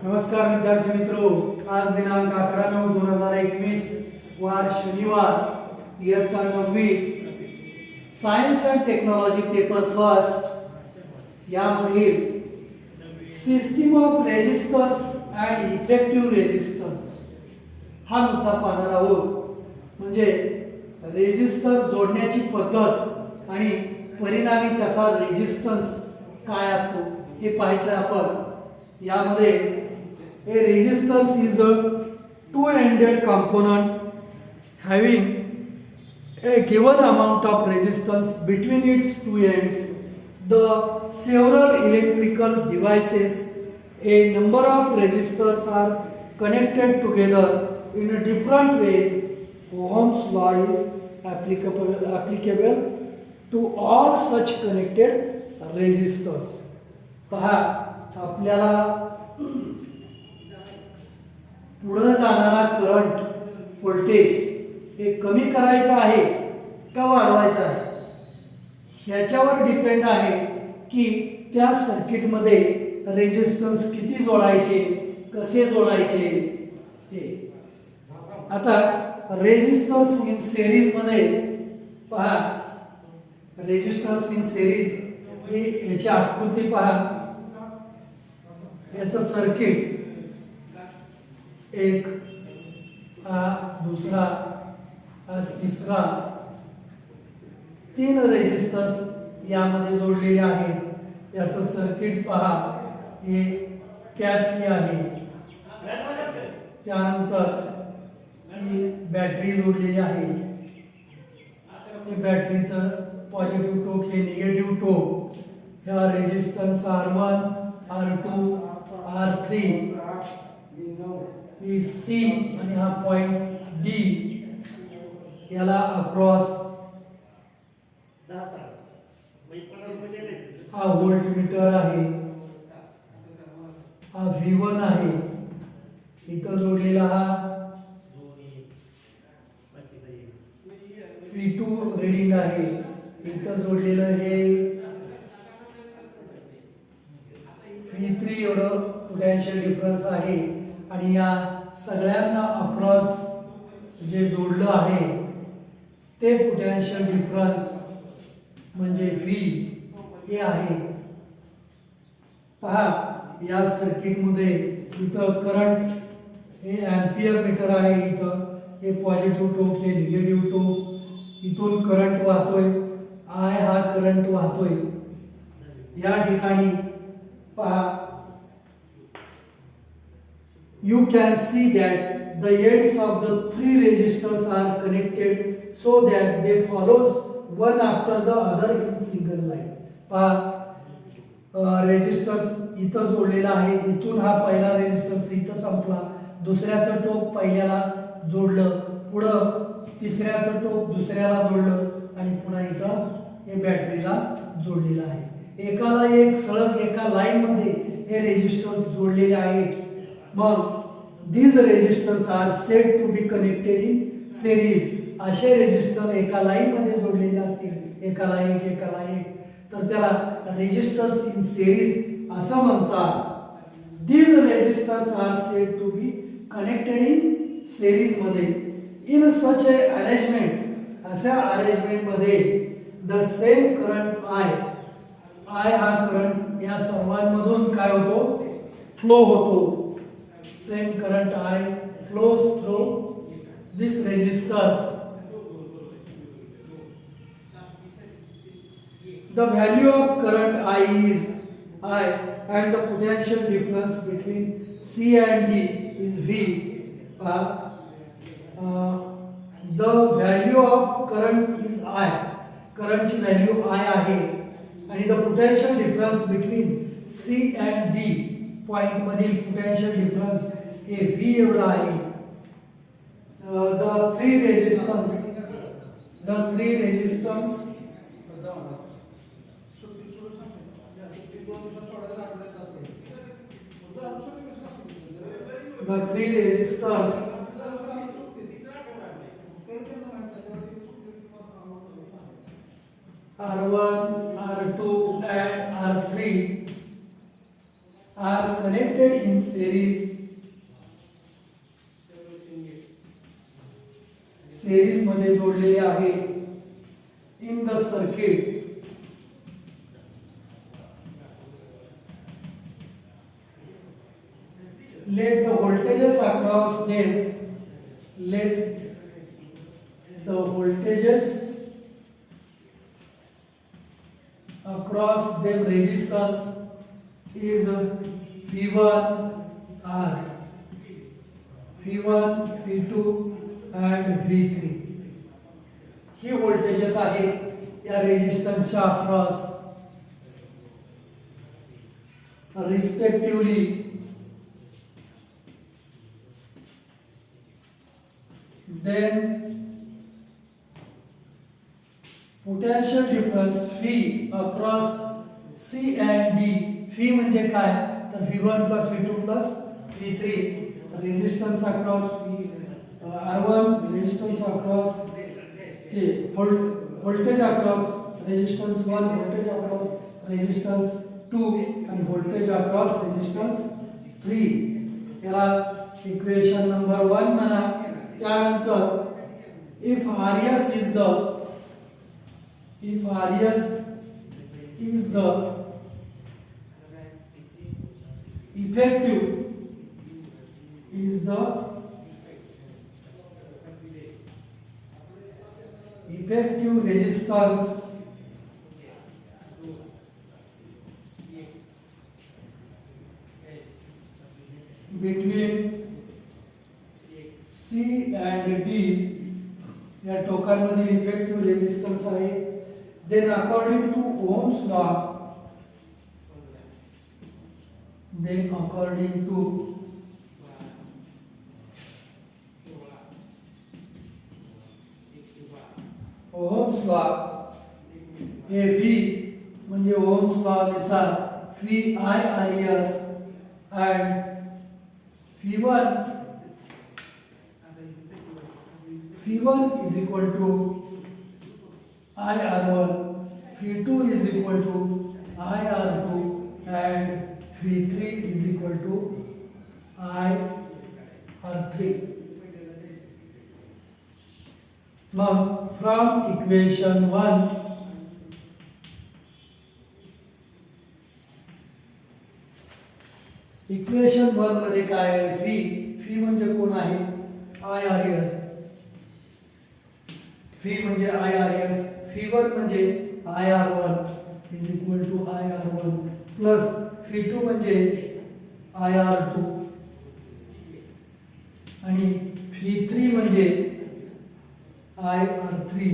नमस्कार विद्यार्थी मित्रों, आज दिनांक 11/9/2021 वार शनिवार इयत्ता 9वी science and technology paper first यामधील system of resistors and effective resistance हा मुद्दा पाहणार आहोत. म्हणजे रेजिस्टर जोडण्याची पद्धत आणि परिणामी त्याचा रेजिस्टन्स काय असतो हे पाहायचं आपण. यामध्ये a resistance is a two-ended component having a given amount of resistance between its two ends. The several electrical devices, a number of resistors are connected together in a different ways. Ohm's law is applicable to all such connected resistors. पहा, आपल्याला पुढे जाणारा current voltage हे कमी करायचं आहे का वाढवायचं आहे ह्याच्यावर डिपेंड आहे की त्या सर्किटमध्ये रेजिस्टन्स किती जोडायचे, कसे जोडायचे ते. आता रेजिस्टन्स इन सिरीज मध्ये पहा, रेजिस्टन्स इन सिरीज हे याची आकृती पहा. याचं सर्किट एक, दूसरा, तिसरा, तीन रेजिस्टर्स यामध्ये जोडलेले आहेत. याचं सर्किट पहा, हे कॅप की आहे. त्यानंतर ही बॅटरी जोडलेली आहे. हे बॅटरीचं पॉझिटिव्ह टोक, हे निगेटिव्ह टोक. ह्या रेजिस्टन्स R1, R2, R3 ही सी आणि हा पॉइंट डी याला अक्रॉस हा व्होल्टमीटर आहे. हा V1 आहे. इथं जोडलेला हा V2 रीडिंग आहे. इथं जोडलेलं हे V3 एवढं पोटेन्शियल डिफरन्स आहे. आणि या सगळ्यांना अक्रॉस जे जोडलं आहे ते पोटेन्शियल डिफरन्स म्हणजे V हे आहे. पहा, या सर्किटमध्ये इथं करंट हे एम्पियर मीटर आहे. इथं हे पॉझिटिव्ह टोक, हे निगेटिव्ह टोक. इथून करंट वाहतोय, I हा करंट वाहतोय. या ठिकाणी पहा, you can see that the ends of the three resistors are connected so that they follows one after the other in single line. पहा, रेजिस्टर्स इथं जोडलेला आहे. इथून हा पहिला रेजिस्टन्स इथं संपला, दुसऱ्याचं टोक पहिल्याला जोडलं, पुढं तिसऱ्याचं टोक दुसऱ्याला जोडलं आणि पुन्हा इथं हे बॅटरीला जोडलेलं आहे. एकाला एक सलग एका लाईन मध्ये हे रेजिस्टर्स जोडलेले आहेत. मग these resistors are said to be connected in series. असे रेजिस्टर एका लाईन मध्ये जोडलेले असतील, एकाला एक एकाला एक, तर त्याला रेजिस्टर्स इन सिरीज असं म्हणतात. these resistors are said to be connected in series मध्ये. in such a arrangement, अशा अरेंजमेंट मध्ये the same current I हा करंट या सर्वांमधून काय होतो, फ्लो होतो. Same current I flows through this resistors. The value of current I is I and the potential difference between C and D is V. The value of current is I. Current ची value I आहे आणि the potential difference between C and D point मधील potential difference हे V एवढा आहे. the three resistance the three resistors R1, R2 and R3 are are connected in series मध्ये जोडलेले आहे in the circuit let the voltages across them resistance is V1 R, V1 V2 and V3 he voltages आहेत या रेजिस्टन्सच्या across respectively then potential difference phi across C and D. phi म्हणजे काय तर V1 plus V2 plus V3 resistance across R1 resistance across voltage across resistance 1 voltage across resistance 2 आणि voltage across resistance 3 याला equation number 1 म्हणा त्यानंतर if Rs is the effective resistance between C and D या टोकांमध्ये effective resistance आहे then according to Ohm's law हे V म्हणजे ohms law नुसार phi Rs and V1 is equal to IR1, V2 is equal to IR2 and V3 is equal to IR3. Now from equation 1 मध्ये काय आहे fee म्हणजे कोण आहे IRS fee म्हणजे IRS V1 म्हणजे IR1 is equal to IR1 plus V2 म्हणजे IR2 आणि V3 म्हणजे IR3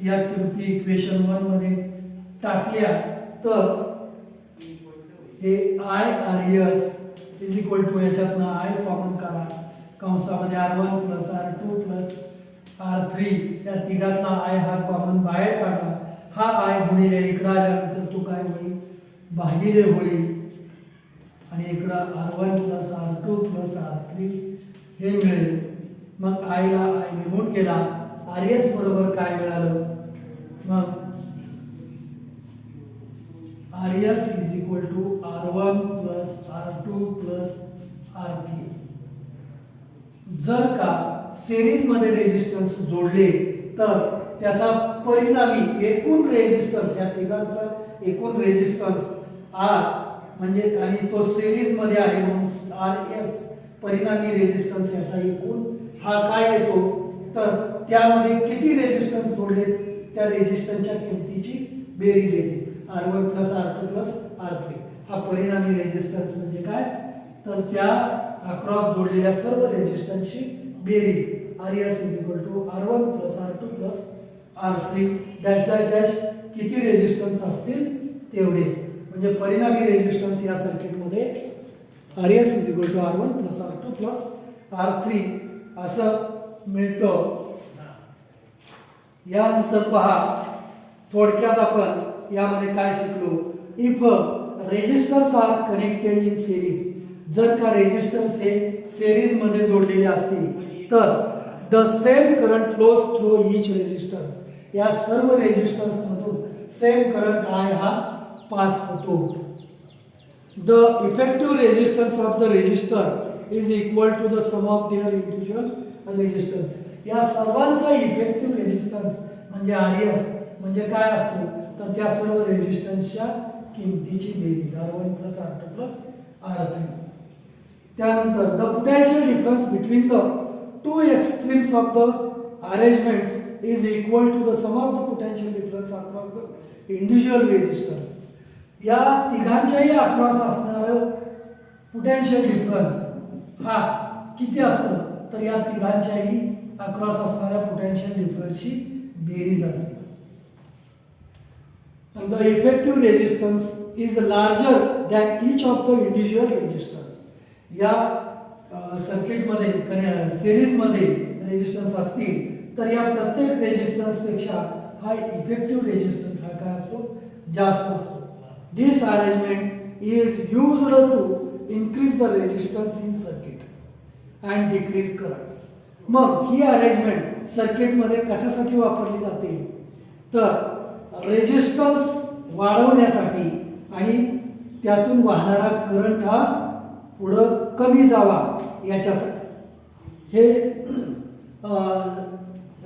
या किमती इक्वेशन 1 मध्ये टाकल्या तर हे IRS is equal to याच्यातनं I common काढा कंसामध्ये R1 plus R2 plus R3 या तिघातला I हा कॉमन बाहेर काढला हा I गुणिले इकडे आल्यानंतर तो काय होईल भागिले होईल आणि इकडे R1 plus R2 plus R3 हे मिळेल मग I ला I निघून केला RS बरोबर काय मिळालं मग RS is equal to R1 plus R2 plus R3 जर का सिरीज मध्ये रेजिस्टन्स जोडले तर त्याचा परिणामी एकूण रेजिस्टन्स या तिघांचा एकूण रेजिस्टन्स R म्हणजे आणि तो सिरीज मध्ये आहे म्हणून RS परिणामी रेजिस्टन्स याचा एकूण हा काय येतो तर त्यामध्ये किती रेजिस्टन्स जोडले त्या रेजिस्टन्सच्या किमतीची बेरीज येते R1 plus R2 plus R3 हा परिणामी रेजिस्टन्स म्हणजे काय तर त्या अक्रॉस जोडलेल्या सर्व रेजिस्टन्सची बेरीज RS is equal to R1 plus R2 plus R3 dash dash dash किती रेजिस्टन्स असतील तेवढे म्हणजे परिणामी रेजिस्टन्स या सर्किट मध्ये RS is equal to R1 plus R2 plus R3 असं मिळतं यानंतर पहा थोडक्यात आपण यामध्ये काय शिकलो if resistors are connected in series जर का रेजिस्टन्स हे सिरीज मध्ये जोडलेले असतील तर the same current flows through each resistance या सर्व रेजिस्टन्स मधून सेम करंट I हा पास होतो the effective resistance of the resistor is equal to the sum of their individual resistance. या सर्वांचा इफेक्टिव्ह रेजिस्टन्स म्हणजे आरएस म्हणजे काय असतो तर त्या सर्व रेजिस्टन्सच्या किमतीची बेरीज R1 + R2 + R3. त्यानंतर the potential difference between the two extremes of the arrangements is equal to the sum of the potential difference across the individual resistors. या तिघांच्याही अक्रॉस असणारं पोटेन्शियल डिफरन्स हा किती असतं तर या तिघांच्याही अक्रॉस असणाऱ्या पोटेन्शियल डिफरन्सची बेरीज असते. And the effective resistance is larger than each of the individual resistors. या सर्किटमध्ये सिरीजमध्ये रेजिस्टन्स असतील तर या प्रत्येक रेजिस्टन्स पेक्षा हा इफेक्टिव्ह रेजिस्टन्स हा काय असतो जास्त असतो. This arrangement is used to increase the resistance in circuit and decrease current. मग ही अरेंजमेंट सर्किटमध्ये कशासाठी वापरली जाते तर रेजिस्टन्स वाढवण्यासाठी आणि त्यातून वाहणारा करंट हा पुढं कमी जावा याच्यासाठी. हे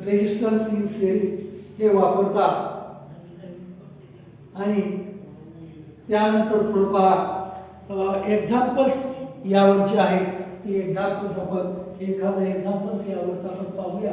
रेजिस्टन्स इन सिरीज हे वापरतात. आणि त्यानंतर पुढे पहा एक्झाम्पल्स यावरचे आहेत. ती एक्झाम्पल्स आपण एखादं एक्झाम्पल्स यावरचं आपण पाहूया.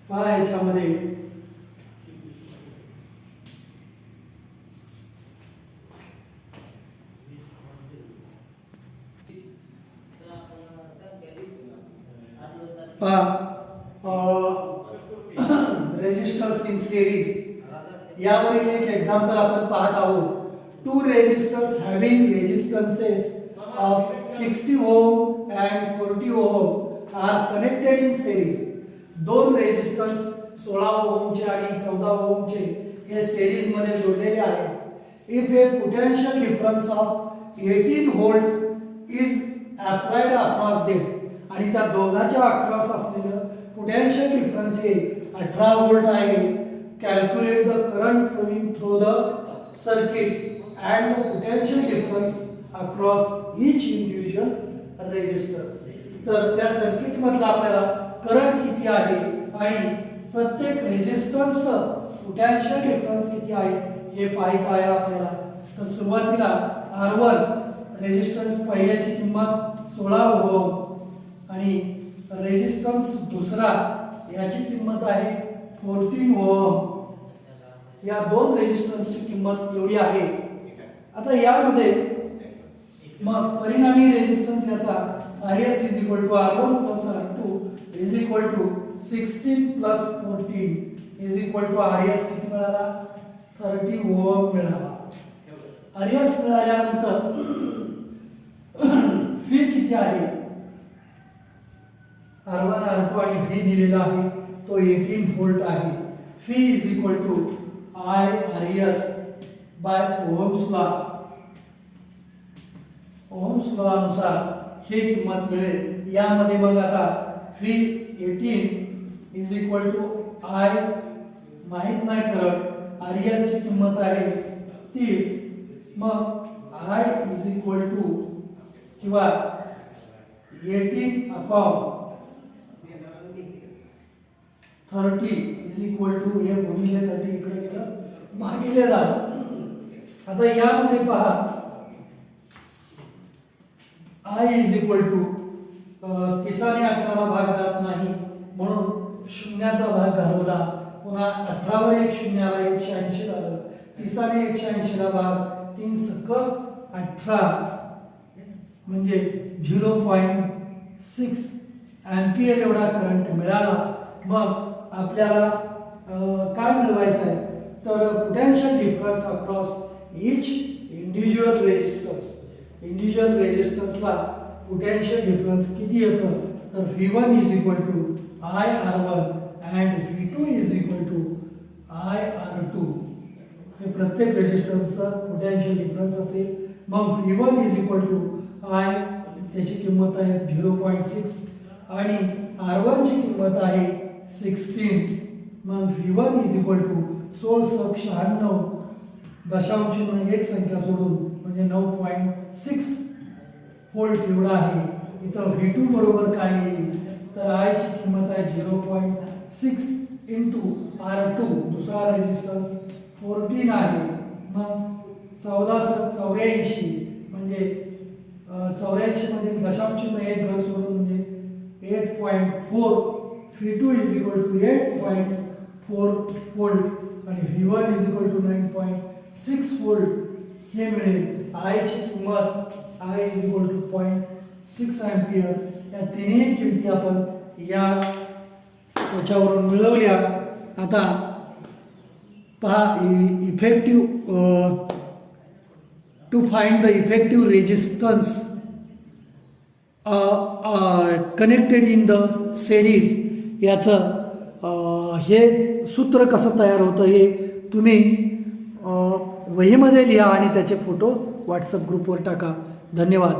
पहा याच्यामध्ये पहा रेजिस्टर्स इन सिरीज यावरील एक एक्झाम्पल आपण पाहत आहोत. Two resistors having resistances of 60 ohm and 40 ohm are connected in series. दोन रेजिस्टन्स 16 ओमचे आणि 14 ओमचे हे सिरीज मध्ये जोडलेले आहेत. If a potential difference of 18 volt is applied across them आणि त्या दोघांच्या अक्रॉस असलेलं पोटेन्शियल डिफरन्स हे 18 व्होल्ट आहे. Calculate the current flowing through the circuit and the potential difference across each individual resistance. तर त्या सर्किट मधला आपल्याला करंट किती आहे आणि प्रत्येक रेजिस्टन्स पोटेन्शियल डिफरन्स किती आहे हे पाहायचं आहे आपल्याला. तर सुरुवातीला R1 रेजिस्टन्स पहिल्याची किंमत 16 ओम आणि रेजिस्टन्स दुसरा याची किंमत आहे 14 ओम. या दोन रेजिस्टन्सची किंमत एवढी आहे. आता यामध्ये मग परिणामी रेजिस्टन्स याचा RS is equal to R1 plus R2 is equal to 16 plus 14 is equal to RS किती मिळाला 30 ओम मिळाला. RS मिळाल्यानंतर फी किती आहे R1 R2 आणि फी दिलेला आहे तो 18 व्होल्ट आहे. फी is equal to I RS by Ohm's law. Ohm's law अनुसार ही किंमत मिळेल. यामध्ये मग आता फी 18 इज इक्वल टू आय माहित नाही करत आरएस ची किंमत आहे 30. मग आय इज इक्वल टू किंवा 18 अपॉन 30 इज इक्वल टू हे गुणिले 30 इकडे गेलं भागिले झालं. आता यामध्ये पहा I इज इक्वल टू 30 ने 18 ला भाग जात नाही म्हणून शून्याचा भाग घालवला. पुन्हा 18 वर एक शून्याला 180 झालं. 30 ने 180 ला भाग 3 सक 18 म्हणजे 0.6 एम्पियर एवढा करंट मिळाला. मग आपल्याला काय मिळवायचं आहे तर potential difference across each individual resistors. Individual रेजिस्टन्सला पोटॅन्शियल डिफरन्स किती येतं तर V1 is equal to IR1 and V2 is equal to IR2. हे प्रत्येक रेजिस्टन्सचा पोटॅन्शियल डिफरन्स असेल. मग V1 is equal to I, त्याची किंमत आहे 0.6 आणि R1 ची किंमत आहे 16. मग V1 इज इक्वल टू 1696 दशांश एक संख्या सोडून म्हणजे 9.6 व्होल्ट एवढा आहे. इथं V2 बरोबर काय येईल तर I ची किंमत आहे 0.6 इंटू R2 दुसरा रेजिस्टन्स 14 आहे. मग 1484 म्हणजे 84 मधील दशांश एक घर सोडून म्हणजे 8.4. V2 is equal to 8.4 volt आणि V1 is equal to 9.6 volt हे मिळेल. I ची किंमत I is equal to 0.6 ampere. या तिन्ही किमती आपण या त्याच्यावरून मिळवल्या. आता पहा effective to find the effective resistance connected in the series याचं हे सूत्र कसं तयार होतं हे तुम्ही वहीमध्ये लिहा आणि त्याचे फोटो व्हॉट्सअप ग्रुपवर टाका. धन्यवाद.